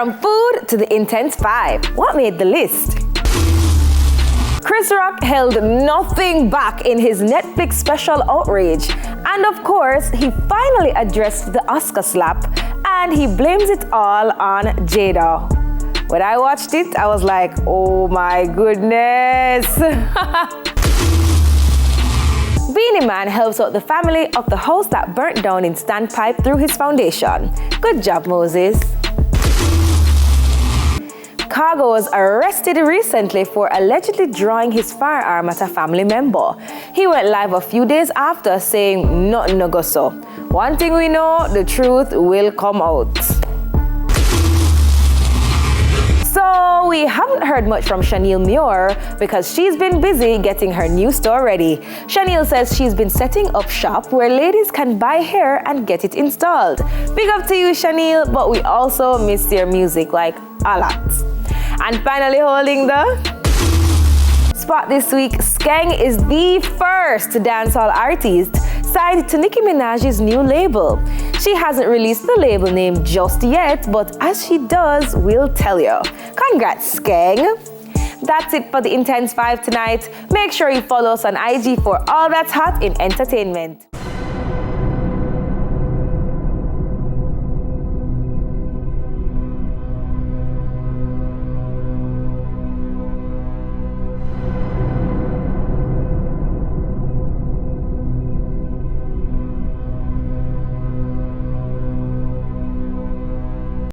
From food to the Intense 5, what made the list? Chris Rock held nothing back in his Netflix special outrage. And of course, he finally addressed the Oscar slap and he blames it all on Jada. When I watched it, I was like, oh my goodness. Beanie Man helps out the family of the house that burnt down in Standpipe through his foundation. Good job, Moses. Cargo was arrested recently for allegedly drawing his firearm at a family member. He went live a few days after saying nothing no go so. One thing we know, the truth will come out. So we haven't heard much from Chanel Muir because she's been busy getting her new store ready. Chanel says she's been setting up shop where ladies can buy hair and get it installed. Big up to you, Chanel, but we also miss your music like a lot. And finally holding the spot this week, Skeng is the first dancehall artist signed to Nicki Minaj's new label. She hasn't released the label name just yet, but as she does, we'll tell you. Congrats, Skeng! That's it for the Intense 5 tonight. Make sure you follow us on IG for all that's hot in entertainment.